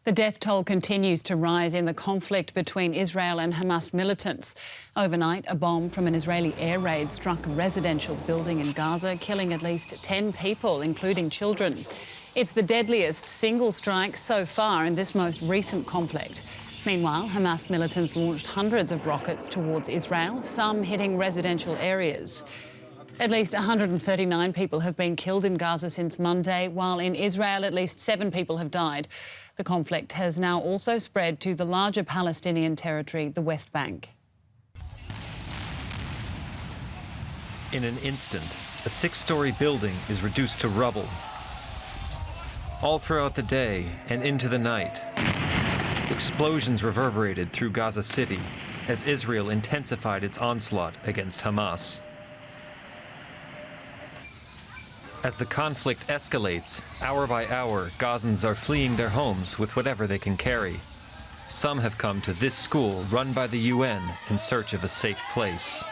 The death toll continues to rise in the conflict between Israel and Hamas militants. Overnight, a bomb from an Israeli air raid struck a residential building in Gaza, killing at least 10 people, including children. It's the deadliest single strike so far in this most recent conflict. Meanwhile, Hamas militants launched hundreds of rockets towards Israel, some hitting residential areas. At least 139 people have been killed in Gaza since Monday, while in Israel at least 7 people have died. The conflict has now also spread to the larger Palestinian territory, the West Bank. In an instant, a 6-story building is reduced to rubble. All throughout the day and into the night, explosions reverberated through Gaza City as Israel intensified its onslaught against Hamas. As the conflict escalates, hour by hour, Gazans are fleeing their homes with whatever they can carry. Some have come to this school run by the UN in search of a safe place.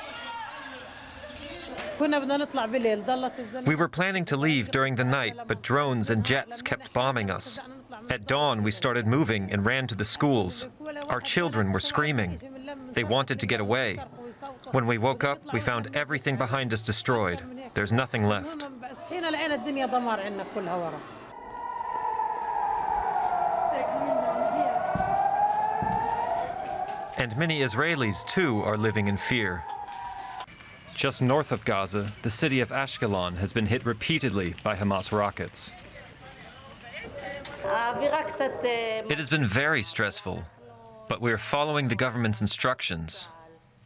We were planning to leave during the night, but drones and jets kept bombing us. At dawn, we started moving and ran to the schools. Our children were screaming. They wanted to get away. When we woke up, we found everything behind us destroyed. There's nothing left. And many Israelis, too, are living in fear. Just north of Gaza, the city of Ashkelon has been hit repeatedly by Hamas rockets. It has been very stressful, but we are following the government's instructions.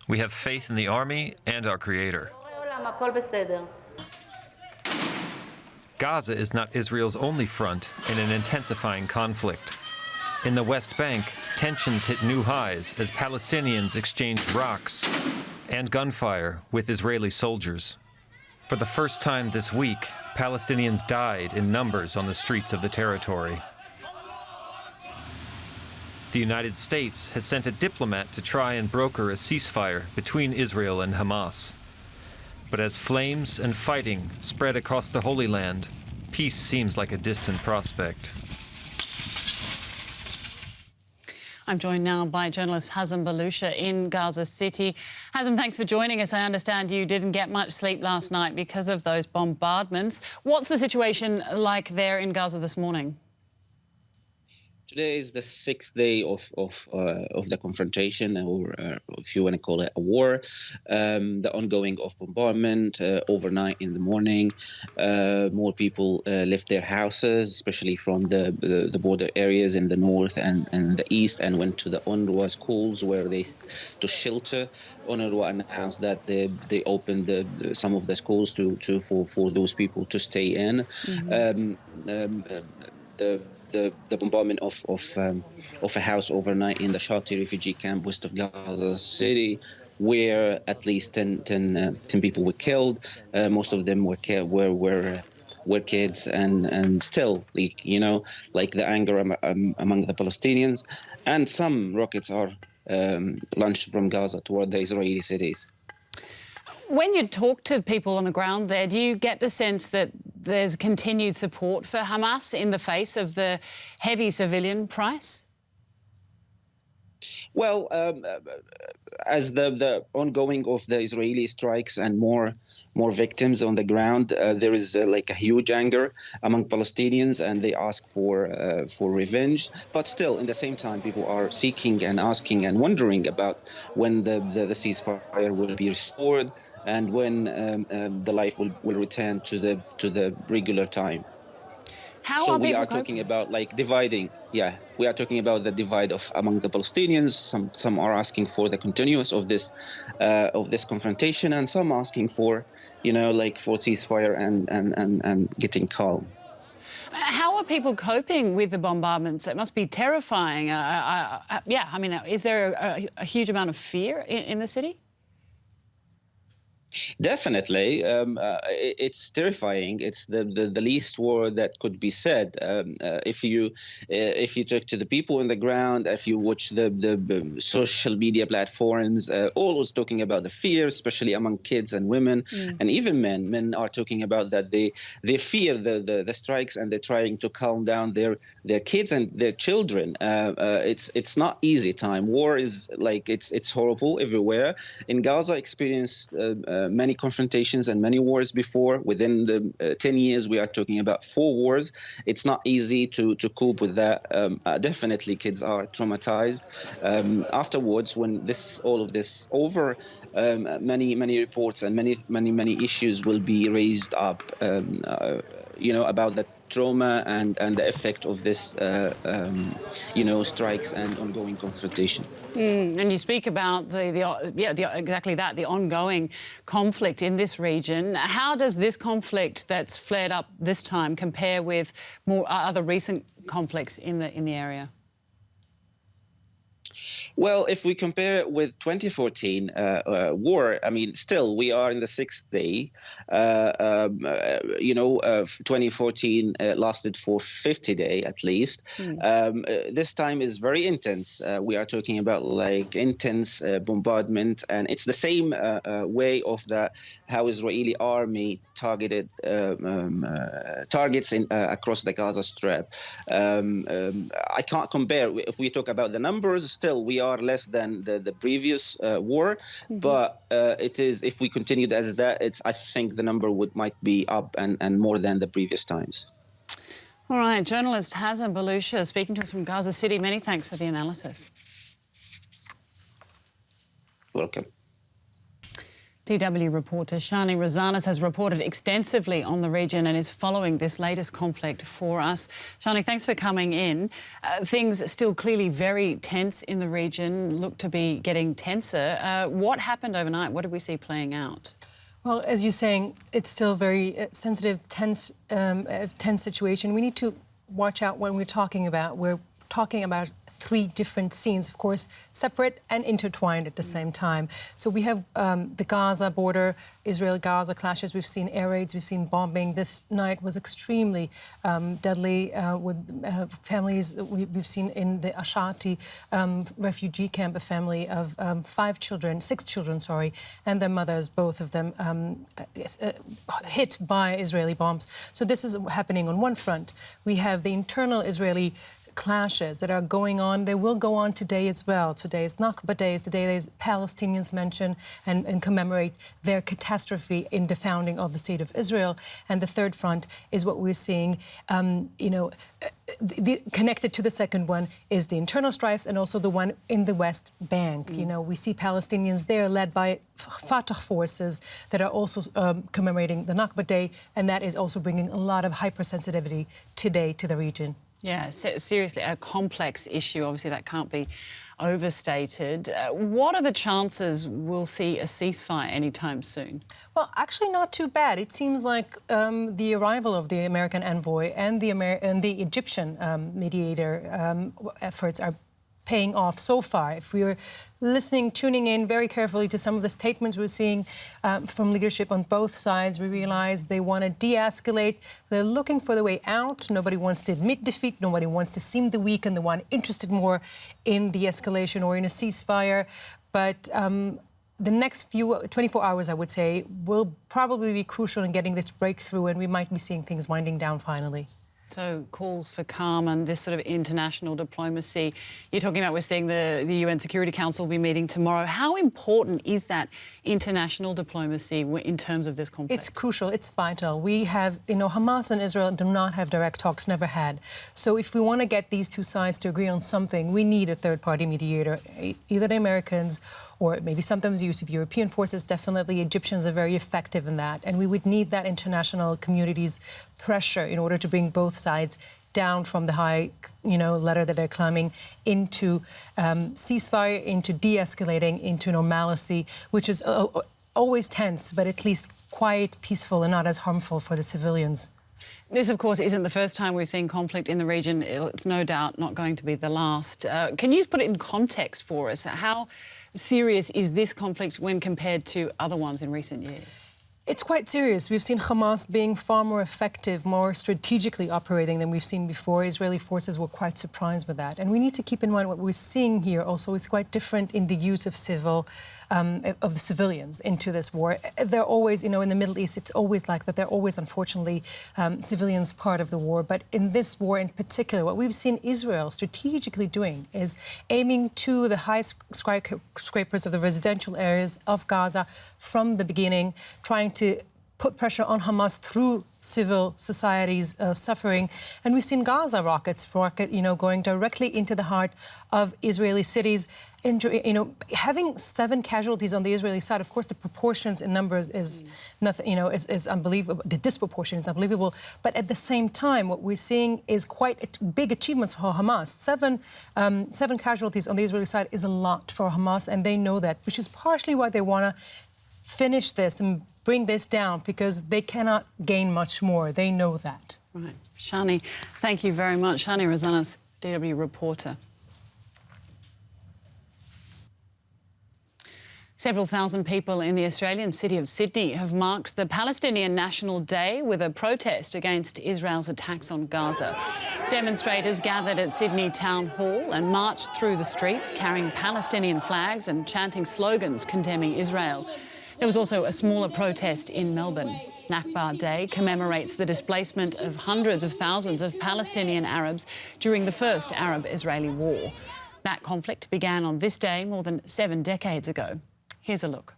We have faith in the army and our Creator. Gaza is not Israel's only front in an intensifying conflict. In the West Bank, tensions hit new highs as Palestinians exchanged rocks and gunfire with Israeli soldiers. For the first time this week, Palestinians died in numbers on the streets of the territory. The United States has sent a diplomat to try and broker a ceasefire between Israel and Hamas. But as flames and fighting spread across the Holy Land, peace seems like a distant prospect. I'm joined now by journalist Hazem Balusha in Gaza City. Hazem, thanks for joining us. I understand you didn't get much sleep last night because of those bombardments. What's the situation like there in Gaza this morning? Today is the 6th day of the confrontation, or if you want to call it a war. The ongoing of bombardment overnight in the morning. More people left their houses, especially from the border areas in the north and the east, and went to the UNRWA schools where they to shelter. UNRWA announced that they opened some of the schools for those people to stay in. The bombardment of a house overnight in the Shati refugee camp west of Gaza City, where at least 10 people were killed. Most of them were kids, and still, like the anger among the Palestinians, and some rockets are launched from Gaza toward the Israeli cities. When you talk to people on the ground there, do you get the sense that there's continued support for Hamas in the face of the heavy civilian price? Well, as the ongoing of the Israeli strikes and more victims on the ground, there is like a huge anger among Palestinians, and they ask for revenge. But still, in the same time, people are seeking and asking and wondering about when the ceasefire will be restored, and when the life will return to the regular time. So we are talking about like dividing. Yeah, we are talking about the divide among the Palestinians. Some are asking for the continuance of this confrontation, and some asking for for ceasefire and getting calm. How are people coping with the bombardments? It must be terrifying. Yeah, I mean, is there a huge amount of fear in the city? Definitely, it's terrifying. It's the least word that could be said. If you talk to the people on the ground, if you watch the social media platforms, always talking about the fear, especially among kids and women, and even men. Men are talking about that they fear the strikes, and they're trying to calm down their kids and their children. It's not easy time. War is like it's horrible everywhere. In Gaza, experienced many confrontations and many wars before. Within the 10 years, we are talking about 4 wars. It's not easy to cope with that. Definitely, kids are traumatized. Afterwards, when all of this over, many reports and many issues will be raised up. About the trauma and the effect of this, strikes and ongoing confrontation. And you speak about exactly that, the ongoing conflict in this region. How does this conflict that's flared up this time compare with more other recent conflicts in the area? Well, if we compare it with 2014 war, I mean, still we are in the 6th day. 2014 lasted for 50 days at least. This time is very intense. We are talking about like intense bombardment, and it's the same way of how Israeli army targeted targets across the Gaza Strip. I can't compare. If we talk about the numbers, still we are less than the previous war, but it is, if we continued as that, I think the number might be up and more than the previous times. All right, journalist Hazem Balusha speaking to us from Gaza City. Many thanks for the analysis. Welcome. DW reporter Shani Rosanas has reported extensively on the region and is following this latest conflict for us. Shani, thanks for coming in. Things still clearly very tense in the region, look to be getting tenser. What happened overnight? What did we see playing out? Well, as you're saying, it's still very sensitive, tense situation. We need to watch out when we're talking about. We're talking about 3 different scenes, of course, separate and intertwined at the same time. So we have the Gaza border, Israel-Gaza clashes. We've seen air raids, we've seen bombing. This night was extremely deadly with families. We've seen in the Ashati refugee camp a family of 6 children, and their mothers, both of them hit by Israeli bombs. So this is happening on one front. We have the internal Israeli clashes that are going on. They will go on today as well. Today is Nakba Day, is the day the Palestinians mention and commemorate their catastrophe in the founding of the State of Israel. And the third front is what we're seeing, connected to the second one is the internal strifes and also the one in the West Bank. We see Palestinians there led by Fatah forces that are also commemorating the Nakba Day, and that is also bringing a lot of hypersensitivity today to the region. Yeah, seriously, a complex issue. Obviously, that can't be overstated. What are the chances we'll see a ceasefire anytime soon? Well, actually not too bad. It seems like the arrival of the American envoy and the Egyptian mediator efforts are paying off so far. If we were tuning in very carefully to some of the statements we're seeing from leadership on both sides, we realize they want to de-escalate. They're looking for the way out. Nobody wants to admit defeat. Nobody wants to seem the weak and the one interested more in the escalation or in a ceasefire. But the next 24 hours, I would say, will probably be crucial in getting this breakthrough, and we might be seeing things winding down finally. So calls for calm and this sort of international diplomacy. You're talking about we're seeing the UN Security Council will be meeting tomorrow. How important is that international diplomacy in terms of this conflict? It's crucial. It's vital. We have, Hamas and Israel do not have direct talks, never had. So if we want to get these 2 sides to agree on something, we need a third-party mediator, either the Americans or maybe sometimes use of European forces. Definitely Egyptians are very effective in that. And we would need that international community's pressure in order to bring both sides down from the high, ladder that they're climbing into ceasefire, into de-escalating, into normalcy, which is always tense, but at least quiet, peaceful, and not as harmful for the civilians. This, of course, isn't the first time we've seen conflict in the region. It's no doubt not going to be the last. Can you put it in context for us? How serious is this conflict when compared to other ones in recent years? It's quite serious. We've seen Hamas being far more effective, more strategically operating than we've seen before. Israeli forces were quite surprised with that. And we need to keep in mind what we're seeing here also is quite different in the use of of the civilians into this war. They're always, in the Middle East, it's always like that. They're always, unfortunately, civilians part of the war. But in this war in particular, what we've seen Israel strategically doing is aiming to the high skyscrapers of the residential areas of Gaza from the beginning, trying to put pressure on Hamas through civil society's suffering. And we've seen Gaza rockets going directly into the heart of Israeli cities. Having 7 casualties on the Israeli side, of course, the proportions in numbers is nothing, is unbelievable. The disproportion is unbelievable. But at the same time, what we're seeing is quite big achievements for Hamas. 7 casualties on the Israeli side is a lot for Hamas, and they know that, which is partially why they want to finish this and bring this down, because they cannot gain much more. They know that. Right. Shani, thank you very much. Shani Rosanas, DW reporter. Several thousand people in the Australian city of Sydney have marked the Palestinian National Day with a protest against Israel's attacks on Gaza. Demonstrators gathered at Sydney Town Hall and marched through the streets carrying Palestinian flags and chanting slogans condemning Israel. There was also a smaller protest in Melbourne. Nakba Day commemorates the displacement of hundreds of thousands of Palestinian Arabs during the first Arab-Israeli war. That conflict began on this day more than 7 decades ago. Here's a look.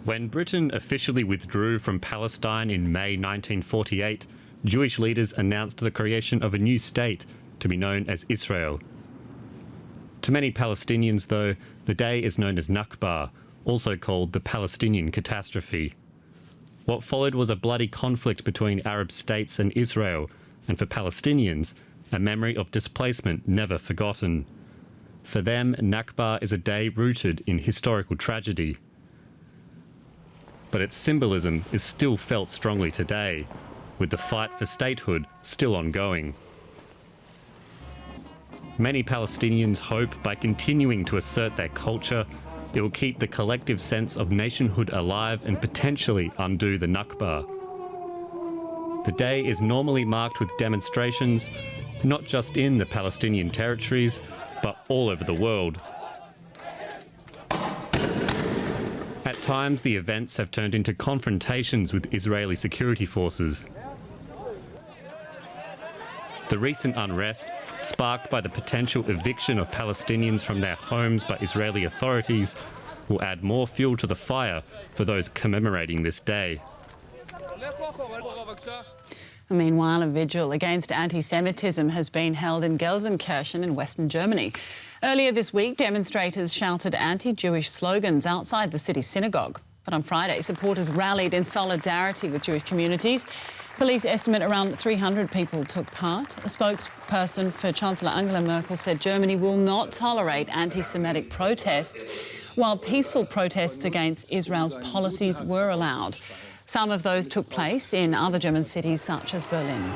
When Britain officially withdrew from Palestine in May 1948, Jewish leaders announced the creation of a new state to be known as Israel. To many Palestinians, though, the day is known as Nakba, also called the Palestinian catastrophe. What followed was a bloody conflict between Arab states and Israel, and for Palestinians, a memory of displacement never forgotten. For them, Nakba is a day rooted in historical tragedy. But its symbolism is still felt strongly today, with the fight for statehood still ongoing. Many Palestinians hope by continuing to assert their culture, it will keep the collective sense of nationhood alive and potentially undo the Nakba. The day is normally marked with demonstrations, not just in the Palestinian territories, but all over the world. At times, the events have turned into confrontations with Israeli security forces. The recent unrest, sparked by the potential eviction of Palestinians from their homes by Israeli authorities, will add more fuel to the fire for those commemorating this day. Meanwhile, a vigil against anti-Semitism has been held in Gelsenkirchen in Western Germany. Earlier this week, demonstrators shouted anti-Jewish slogans outside the city synagogue. But on Friday, supporters rallied in solidarity with Jewish communities. Police estimate around 300 people took part. A spokesperson for Chancellor Angela Merkel said Germany will not tolerate anti-Semitic protests, while peaceful protests against Israel's policies were allowed. Some of those took place in other German cities such as Berlin.